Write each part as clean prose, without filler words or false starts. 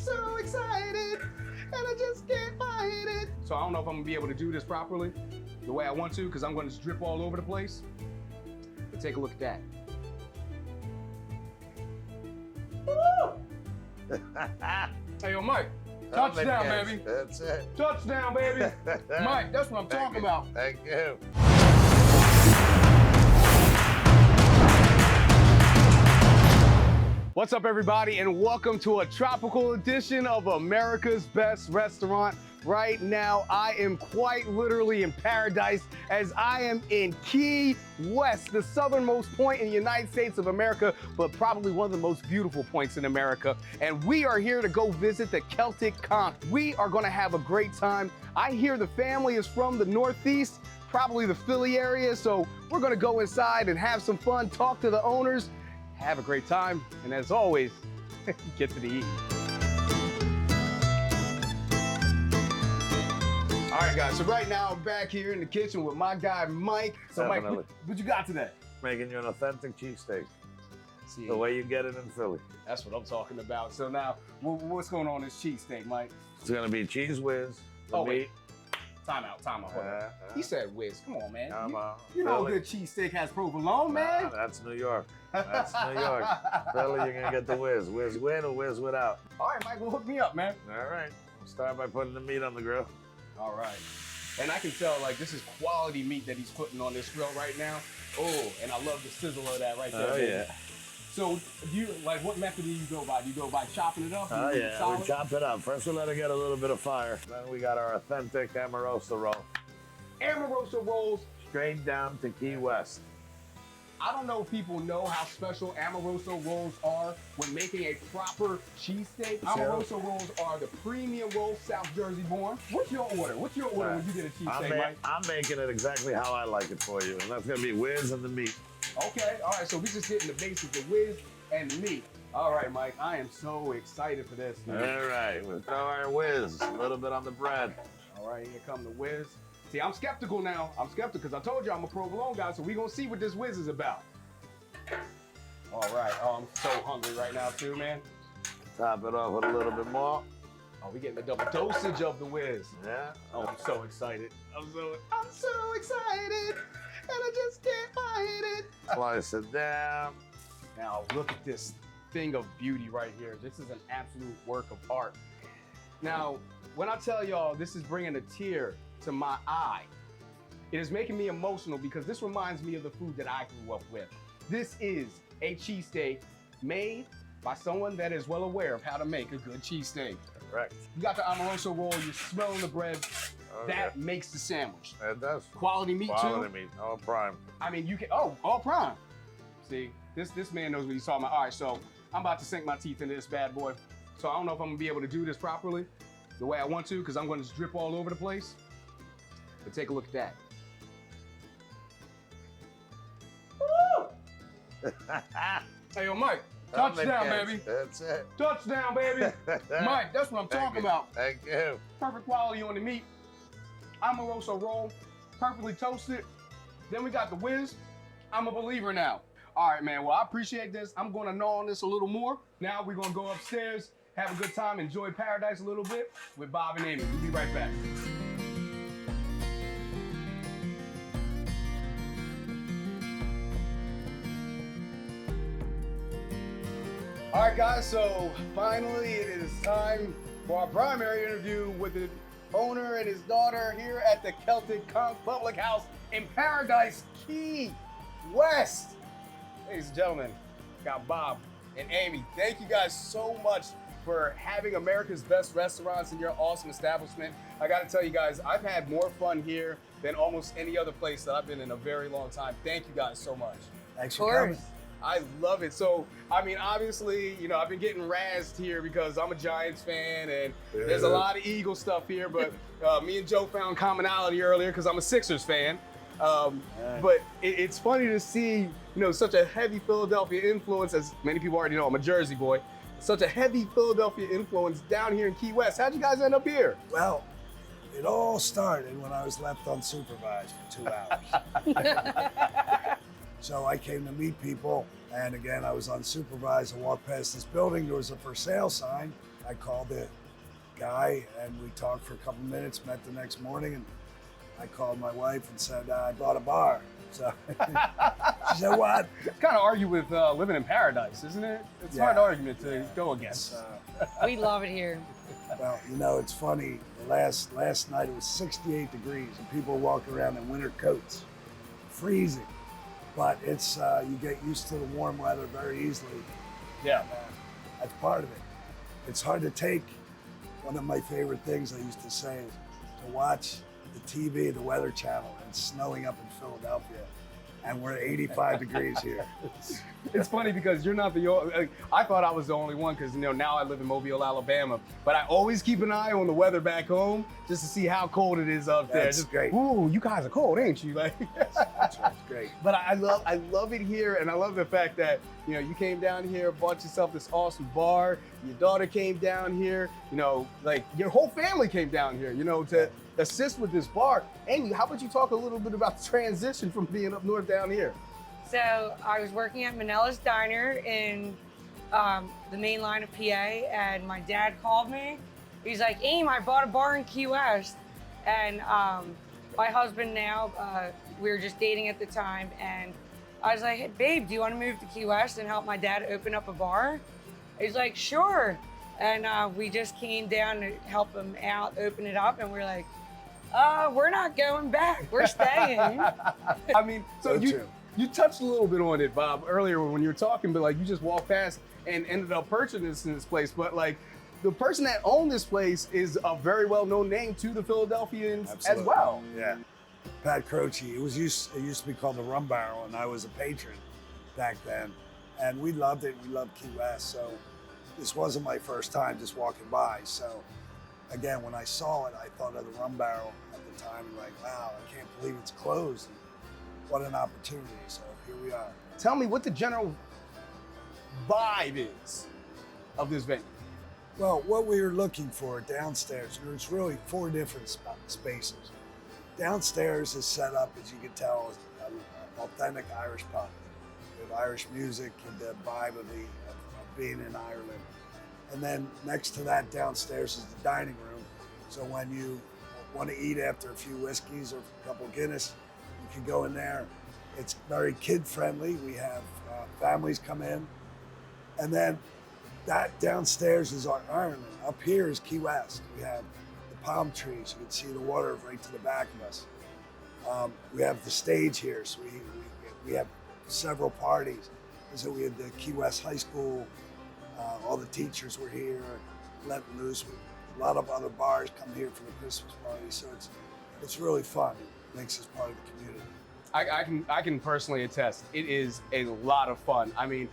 so excited, and I just can't fight it. So I don't know if I'm gonna be able to do this properly, the way I want to, because I'm gonna just drip all over the place. But take a look at that. Woo! Hey, yo, Mike, touchdown, baby. That's it. Touchdown, baby. Mike, that's what I'm talking about. Thank you. What's up, everybody, and welcome to a tropical edition of America's Best Restaurant. Right now, I am quite literally in paradise as I am in Key West, the southernmost point in the United States of America, but probably one of the most beautiful points in America. And we are here to go visit the Celtic Conch. We are gonna have a great time. I hear the family is from the Northeast, probably the Philly area, so we're gonna go inside and have some fun, talk to the owners, have a great time, and as always, get to the eating. All right, guys, so right now I'm back here in the kitchen with my guy, Mike. So, Mike, what you got today? Making you an authentic cheesesteak. See, The way you get it in Philly. that's what I'm talking about. So now, what's going on in this cheesesteak, Mike? It's gonna be cheese whiz. The Oh, meat. wait. Time out. Hold on. He said whiz. Come on, man. Come on. You know a Philly. good cheesesteak has provolone, man. Nah, that's New York. That's New York. Philly, you're gonna get the whiz. Whiz with or whiz without. All right, Mike, well, hook me up, man. All right. We'll start by putting the meat on the grill. All right. And I can tell, like, this is quality meat that he's putting on this grill right now. Oh, and I love the sizzle of that right there. Oh, baby. yeah. So, what method do you go by? Do you go by chopping it up? Oh, Do you yeah. solid? We chop it up. First, we let it get a little bit of fire. Then we got our authentic Amorosa roll. Amorosa rolls. Straight down to Key West. I don't know if people know how special Amorosa rolls are when making a proper cheesesteak. Amorosa rolls are the premium rolls, South Jersey born. What's your order? What's your order when you get a cheesesteak, Mike? I'm making it exactly how I like it for you. And that's going to be whiz and the meat. Okay, all right, so we just getting the basics, the whiz and the meat. All right, Mike, I am so excited for this, man. All right, we'll throw our whiz a little bit on the bread. All right, here come the whiz. See, I'm skeptical now. I'm skeptical because I told you I'm a provolone guy, so we're going to see what this whiz is about. All right, oh, I'm so hungry right now too, man. Top it off with a little bit more. Oh, we getting the double dosage of the whiz. Yeah. Oh, I'm so excited. I'm so excited, and I just can't fight it. Slice it down. Now, look at this thing of beauty right here. This is an absolute work of art. Now, when I tell y'all this is bringing a tear to my eye, it is making me emotional because this reminds me of the food that I grew up with. This is a cheesesteak made by someone that is well aware of how to make a good cheesesteak. Correct. You got the Amorosa roll, you're smelling the bread. Oh, That makes the sandwich. yeah. It does. Quality meat too. Quality meat, all prime. I mean, you can, all prime. See, this man knows what he's talking about. All right, so I'm about to sink my teeth into this bad boy. So I don't know if I'm gonna be able to do this properly, the way I want to, because I'm gonna just drip all over the place. But take a look at that. Hey, yo, Mike, touchdown, baby. That's it. Touchdown, baby. Mike, that's what I'm talking about. Thank you. Perfect quality on the meat. Amorosa roll, perfectly toasted. Then we got the whiz. I'm a believer now. All right, man, well, I appreciate this. I'm gonna gnaw on this a little more. Now we're gonna go upstairs, have a good time, enjoy paradise a little bit with Bob and Amy. We'll be right back. All right, guys, so finally it is time for our primary interview with the owner and his daughter here at the Celtic Conch Public House in Paradise, Key West. Ladies and gentlemen, got Bob and Amy. Thank you guys so much for having America's best restaurants in your awesome establishment. I gotta tell you guys, I've had more fun here than almost any other place that I've been in a very long time. Thank you guys so much. Thanks for coming. I love it. So, I mean, obviously, you know, I've been getting razzed here because I'm a Giants fan and there's a lot of Eagle stuff here, but me and Joe found commonality earlier because I'm a Sixers fan. But it's funny to see, you know, such a heavy Philadelphia influence, as many people already know, I'm a Jersey boy, such a heavy Philadelphia influence down here in Key West. How'd you guys end up here? Well, it all started when I was left unsupervised for 2 hours. So I came to meet people, and again, I was unsupervised. I walked past this building, there was a for sale sign, I called the guy and we talked for a couple minutes, met the next morning, and I called my wife and said, I bought a bar. So she said, what? Kind of argue with living in paradise, isn't it? It's a hard argument to go against. We love it here. Well, you know, it's funny. Last night it was 68 degrees and people were walking around in winter coats, freezing. But it's you get used to the warm weather very easily. Yeah. And, that's part of it. It's hard to take. One of my favorite things I used to say is to watch the TV, the Weather Channel, and it's snowing up in Philadelphia, and we're at 85 degrees here. It's funny because you're not the only, I thought I was the only one because, you know, now I live in Mobile, Alabama, but I always keep an eye on the weather back home just to see how cold it is up there. That's Just, great. Ooh, you guys are cold, ain't you? Like, That's right, it's great. but I love it here, and I love the fact that, you know, you came down here, bought yourself this awesome bar, your daughter came down here, you know, like your whole family came down here, you know, to assist with this bar. Amy, how about you talk a little bit about the transition from being up north down here? So I was working at Manella's Diner in the main line of PA, and my dad called me. He's like, Aim, I bought a bar in Key West. And my husband now, we were just dating at the time, and I was like, hey, babe, do you want to move to Key West and help my dad open up a bar? He's like, sure. And we just came down to help him out, open it up, and we're like, we're not going back, we're staying. I mean, so you touched a little bit on it, Bob, earlier when you were talking, but like you just walked past and ended up purchasing this place. But like the person that owned this place is a very well-known name to the Philadelphians as well. Yeah. Pat Croce. It used to be called the Rum Barrel, and I was a patron back then. And we loved it. We loved Key West. So this wasn't my first time just walking by. So again, when I saw it, I thought of the Rum Barrel at the time, and like, wow, I can't believe it's closed. What an opportunity. So here we are. Tell me what the general vibe is of this venue. Well, what we were looking for downstairs, there's really 4 different spaces. Downstairs is set up, as you can tell, as an authentic Irish pub with Irish music and the vibe of being in Ireland. And then next to that downstairs is the dining room. So when you want to eat after a few whiskeys or a couple Guinness, you can go in there. It's very kid-friendly. We have families come in. And then that downstairs is our Ireland. Up here is Key West. We have the palm trees. You can see the water right to the back of us. We have the stage here, so we have several parties. And so we had the Key West High School. All the teachers were here, letting loose. A lot of other bars come here for the Christmas party, so it's really fun. It makes us part of the community. I can personally attest. It is a lot of fun. I mean,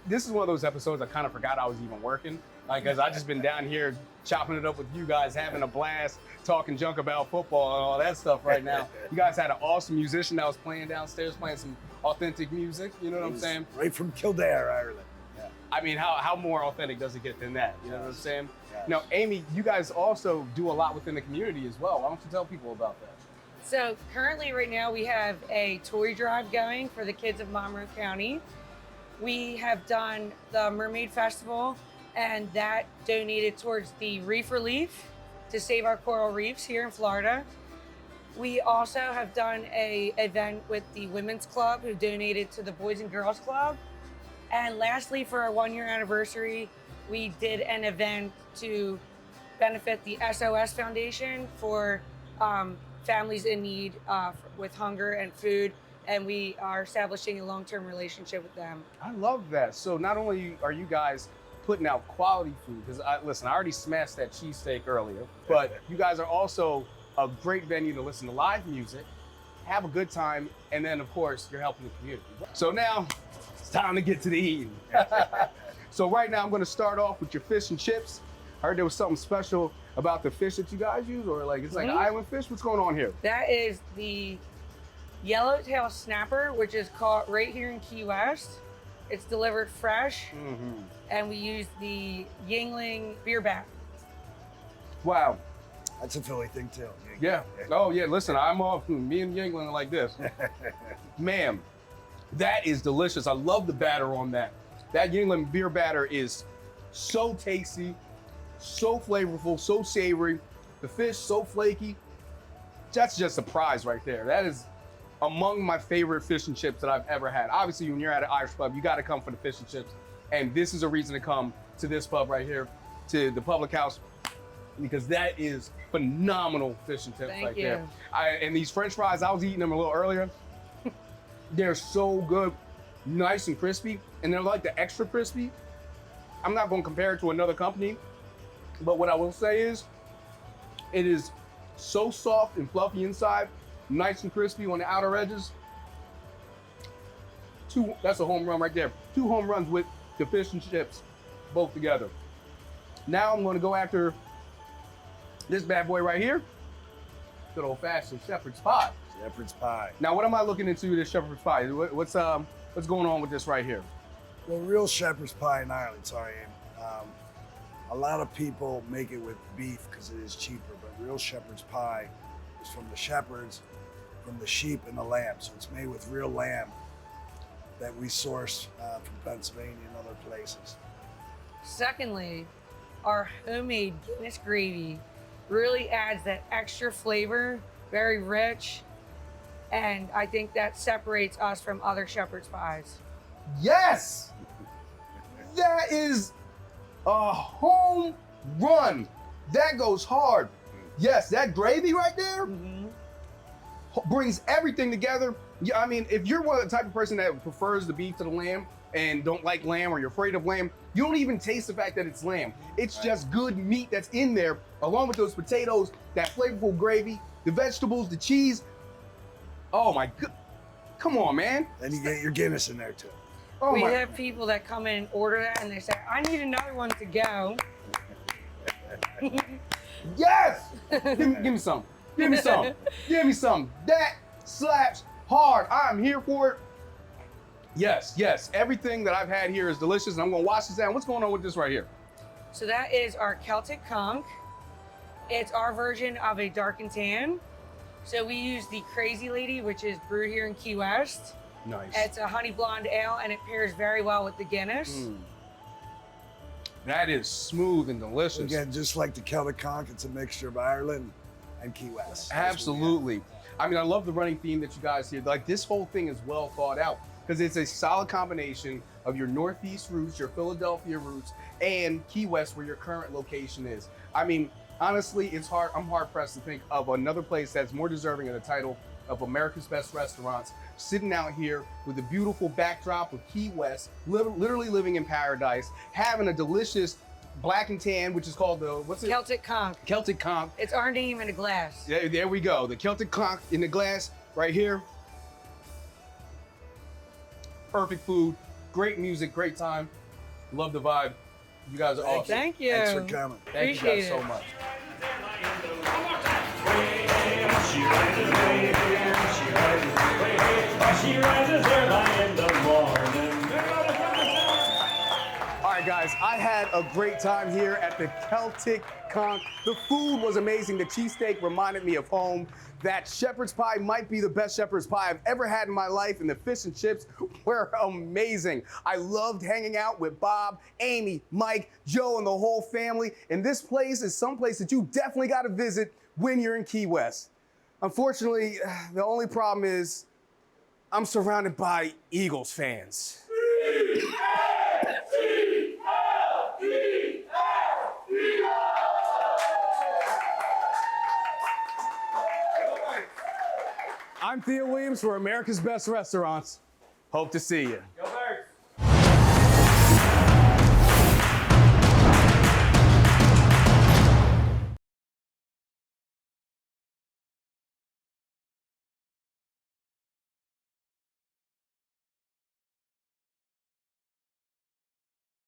this is one of those episodes I kind of forgot I was even working. Like, cause I just been down here chopping it up with you guys, having a blast, talking junk about football and all that stuff right now. You guys had an awesome musician that was playing downstairs, playing some authentic music. You know what I'm saying? Right from Kildare, Ireland. Yeah. I mean, how more authentic does it get than that? You know what I'm saying? Yes. Now, Amy, you guys also do a lot within the community as well. Why don't you tell people about that? So currently right now we have a toy drive going for the kids of Monroe County. We have done the Mermaid Festival, and that donated towards the reef relief to save our coral reefs here in Florida. We also have done an event with the Women's Club, who donated to the Boys and Girls Club. And lastly, for our 1-year anniversary, we did an event to benefit the SOS Foundation for families in need with hunger and food, and we are establishing a long-term relationship with them. I love that. So not only are you guys putting out quality food, because listen, I already smashed that cheesesteak earlier, but you guys are also a great venue to listen to live music, have a good time, and then of course you're helping the community. So now it's time to get to the eating. So right now I'm going to start off with your fish and chips. I heard there was something special about the fish that you guys use, or like it's like island fish. What's going on here? That is the yellowtail snapper, which is caught right here in Key West. It's delivered fresh, and we use the Yingling beer bat. Wow. That's a Philly thing too. Yeah. Oh yeah. Listen, I'm off. Me and Yingling are like this. Ma'am, that is delicious. I love the batter on that. That Yingling beer batter is so tasty, So flavorful, so savory. The fish so flaky. That's just a prize right there. That is among my favorite fish and chips that I've ever had. Obviously, when you're at an Irish pub, you gotta come for the fish and chips. And this is a reason to come to this pub right here, to the Public House, because that is phenomenal fish and chips right there. And these French fries, I was eating them a little earlier. They're so good, nice and crispy, and they're like the extra crispy. I'm not gonna compare it to another company, but what I will say is, it is so soft and fluffy inside, nice and crispy on the outer edges. That's a home run right there. 2 home runs with the fish and chips, both together. Now I'm gonna go after this bad boy right here. Good old fashioned shepherd's pie. Shepherd's pie. Now, what am I looking into this shepherd's pie? What's going on with this right here? Well, real shepherd's pie in Ireland, sorry, a lot of people make it with beef because it is cheaper, but real shepherd's pie is from the shepherds, from the sheep and the lamb. So it's made with real lamb that we source from Pennsylvania and other places. Secondly, our homemade Guinness gravy really adds that extra flavor, very rich, and I think that separates us from other shepherd's pies. Yes! That is a home run. That goes hard. Yes, that gravy right there brings everything together. Yeah, I mean, if you're one of the type of person that prefers the beef to the lamb and don't like lamb or you're afraid of lamb, you don't even taste the fact that it's lamb. It's just good meat that's in there, along with those potatoes, that flavorful gravy, the vegetables, the cheese. Oh my God. Come on, man. Then you get your Guinness in there too. Oh We my. have people that come in and order that and they say, I need another one to go. Yes! give me some. Give me some. Give me some. That slaps hard. I'm here for it. Yes, yes. Everything that I've had here is delicious, and I'm gonna wash this down. What's going on with this right here? So that is our Celtic Conch. It's our version of a dark and tan. So we use the Crazy Lady, which is brewed here in Key West. Nice. It's a honey blonde ale, and it pairs very well with the Guinness. That is smooth and delicious. Again, just like the Celtic Conch, it's a mixture of Ireland and Key West. Absolutely. I mean, I love the running theme that you guys hear. Like, this whole thing is well thought out because it's a solid combination of your Northeast roots, your Philadelphia roots, and Key West, where your current location is. I mean, honestly, I'm hard pressed to think of another place that's more deserving of the title of America's Best Restaurants, sitting out here with a beautiful backdrop of Key West, literally living in paradise, having a delicious black and tan, which is called the, what's it? Celtic Conch. Celtic Conch. It's our name in a glass. There we go. The Celtic Conch in the glass right here. Perfect food, great music, great time. Love the vibe. You guys are awesome. Thank you. Thanks for coming. Thank you Appreciate guys so it. much. She rises early in the morning. All right, guys, I had a great time here at the Celtic Conch. The food was amazing. The cheesesteak reminded me of home. That shepherd's pie might be the best shepherd's pie I've ever had in my life, and the fish and chips were amazing. I loved hanging out with Bob, Amy, Mike, Joe, and the whole family. And this place is someplace that you definitely got to visit when you're in Key West. Unfortunately, the only problem is I'm surrounded by Eagles fans. I'm Theo Williams for America's Best Restaurants. Hope to see you.